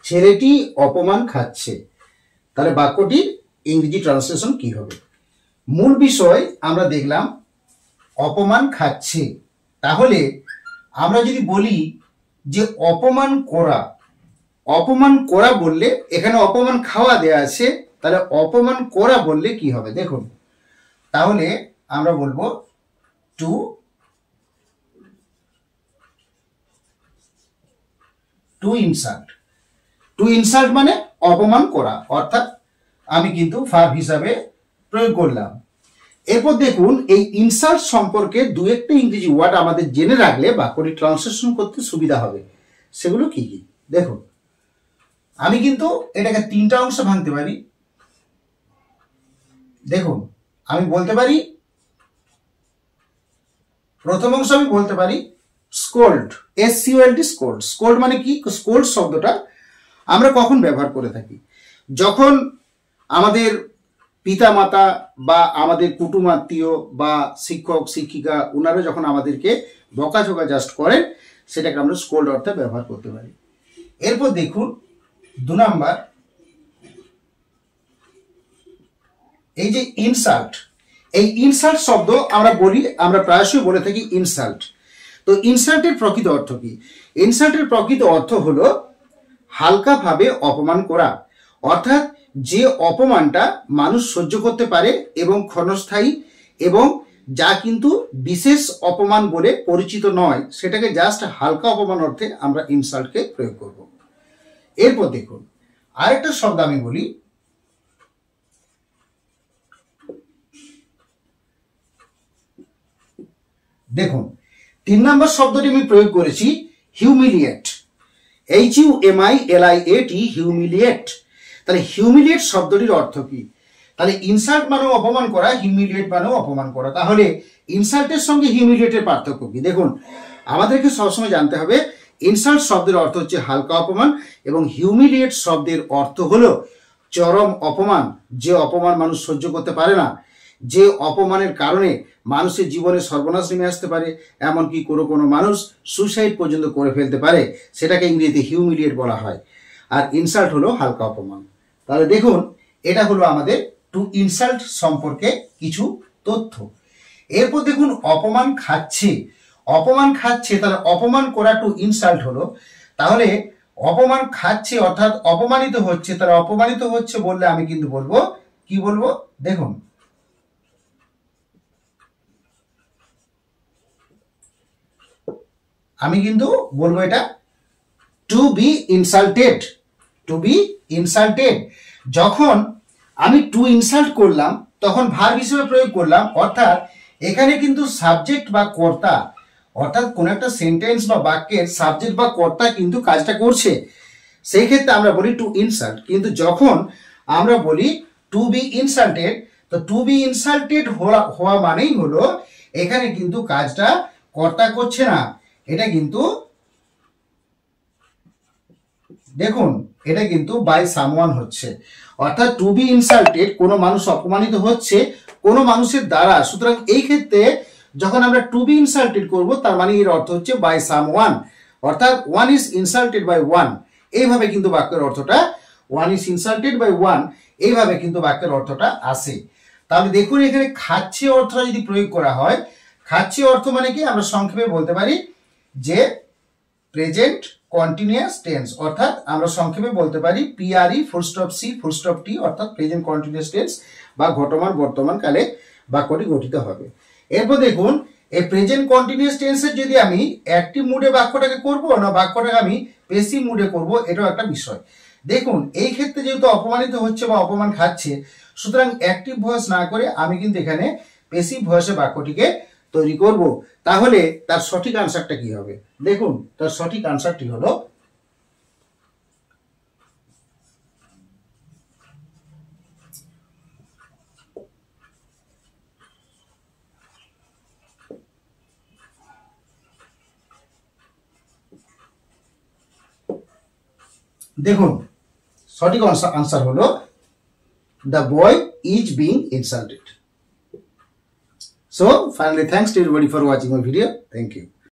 ছেলেটি অপমান খাচ্ছে, তাহলে বাক্যটির ইংরেজি ট্রান্সলেশন কি হবে? মূল বিষয় আমরা দেখলাম অপমান খাচ্ছে। তাহলে আমরা যদি বলি যে অপমান করা, অপমান করা বললে এখানে অপমান খাওয়া দেয়া আছে, তাহলে অপমান করা বললে কি হবে দেখুন। তাহলে আমরা বলবো টু ইনসাল্ট। টু ইনসাল্ট মানে অপমান করা, অর্থাৎ আমি কিন্তু ভার্ব হিসাবে প্রয়োগ করলাম। এরপর দেখুন এই ইনসাল্ট সম্পর্কে দু একটা ইংরেজি ওয়ার্ড আমাদের জেনে রাখলে বাক্যটি ট্রান্সলেশন করতে সুবিধা হবে। সেগুলো কি কি দেখুন। আমি কিন্তু এটাকে তিনটা অংশে ভাঙতে পারি। দেখুন, আমি বলতে পারি, প্রথম অংশ আমি বলতে পারি স্কোল্ড, SCOLD, স্কোল্ড। স্কোল্ড মানে কি? স্কোল্ড শব্দটা আমরা কখন ব্যবহার করে থাকি? যখন আমাদের পিতা মাতা বা আমাদের কুটুমাত্মীয় বা শিক্ষক শিক্ষিকা ওনারা যখন আমাদেরকে বকাঝকা জাস্ট করেন, সেটাকে আমরা স্কোল্ড অর্থে ব্যবহার করতে পারি। এরপর দেখুন 2 নাম্বার, এই যে ইনসাল্ট, এই ইনসাল্ট শব্দ আমরা বলি, আমরা প্রায়শই বলে থাকি ইনসাল্ট। তো ইনসাল্টের প্রকৃত অর্থ কি? ইনসাল্টের প্রকৃত অর্থ হলো হালকাভাবে অপমান করা, অর্থাৎ যে অপমানটা মানুষ সহ্য করতে পারে এবং ক্ষণস্থায়ী এবং যা কিন্তু বিশেষ অপমান বলে পরিচিত নয়, সেটাকে জাস্ট হালকা অপমান অর্থে আমরা ইনসাল্টকে প্রয়োগ করব। এরপর দেখুন আরেকটা শব্দ আমি বলি, দেখুন 3 নম্বর শব্দটি আমি প্রয়োগ করেছি হিউমিলিয়েট, HUMILIAT, হিউমিলিয়েট। তাহলে হিউমিলিয়েট শব্দটির অর্থ কি? তাহলে ইনসাল্ট মানেও অপমান করা, হিউমিলিয়েট মানেও অপমান করা। তাহলে ইনসাল্টের সঙ্গে হিউমিলিয়েটের পার্থক্য কি? দেখুন, আমাদেরকে সবসময় জানতে হবে ইনসাল্ট শব্দের অর্থ হচ্ছে হালকা অপমান এবং হিউমিলিয়েট শব্দের অর্থ হলো চরম অপমান, যে অপমান মানুষ সহ্য করতে পারে না, যে অপমানের কারণে মানুষের জীবনে সর্বনাশ নেমে আসতে পারে, এমনকি কোনো কোনো মানুষ সুসাইড পর্যন্ত করে ফেলতে পারে, সেটাকে ইংরেজিতে হিউমিলিয়েট বলা হয়। আর ইনসাল্ট হলো হালকা অপমান। তাহলে দেখুন এটা হলো আমাদের টু ইনসাল্ট সম্পর্কে কিছু তথ্য। এরপর দেখুন অপমান খাচ্ছে, অপমান খাচ্ছে, তাহলে অপমান করা টু ইনসাল্ট হলো। তাহলে অপমান খাচ্ছে অর্থাৎ অপমানিত হচ্ছে, তাহলে অপমানিত হচ্ছে বললে আমি কিন্তু বলবো কি বলবো দেখুন, আমি কিন্তু বলবো এটা to be insulted, to be insulted. যখন আমি টু ইনসাল্ট করলাম তখন ভার্ব হিসেবে প্রয়োগ করলাম, অর্থাৎ এখানে কিন্তু সাবজেক্ট বা কর্তা, অর্থাৎ কোন একটা সেন্টেন্স বা বাক্যের সাবজেক্ট বা কর্তা কিন্তু কাজটা করছে, সেই ক্ষেত্রে আমরা বলি টু ইনসাল্ট। কিন্তু যখন আমরা বলি টু বি ইনসাল্টেড, তো টু বি ইনসাল্টেড হওয়া মানেই হলো এখানে কিন্তু কাজটা কর্তা করছে না, এটা কিন্তু দেখুন এটা কিন্তু বাই সামওয়ান হচ্ছে, অর্থাৎ টু বি ইনসাল্টেড কোনো মানুষ অপমানিত হচ্ছে কোনো মানুষের দ্বারা। সুতরাং এই ক্ষেত্রে যখন আমরা টু বি ইনসাল্টেড করব তার মানে এর অর্থ হচ্ছে বাই সামওয়ান, অর্থাৎ one is insulted by one. এইভাবে কিন্তু বাক্যের অর্থটা one is insulted by one, এইভাবে কিন্তু বাক্যের অর্থটা আসে। তাহলে দেখুন এখানে খাচ্ছে অর্থটা যদি প্রয়োগ করা হয়, খাচ্ছে অর্থ মানে কি আমরা সংক্ষেপে বলতে পারি যে প্রেজেন্ট কন্টিনিউয়াস টেন্স, অর্থাৎ আমরা সংক্ষেপে বলতে পারি PRE full stop C full stop T, অর্থাৎ প্রেজেন্ট কন্টিনিউয়াস টেন্স বা ঘটমান বর্তমান কালে বাক্যটি গঠিত হবে। এরপর দেখুন এই প্রেজেন্ট কন্টিনিউয়াস টেন্সের যদি আমি অ্যাক্টিভ মুডে বাক্যটাকে করব না বাক্যটাকে আমি প্যাসিভ মুডে করব, এটাও একটা বিষয়। দেখুন এই ক্ষেত্রে যেহেতু অপমানিত হচ্ছে বা অপমান খাচ্ছে, সুতরাং অ্যাক্টিভ ভয়েস না করে আমি কিন্তু এখানে প্যাসিভ ভয়েসে বাক্যটিকে তৈরি করব। তাহলে তার সঠিক আনসারটা কি হবে দেখুন, তার সঠিক আনসারটি হলো দেখুন সঠিক আনসার হলো the boy is being insulted. So finally, thanks to everybody for watching my video. Thank you.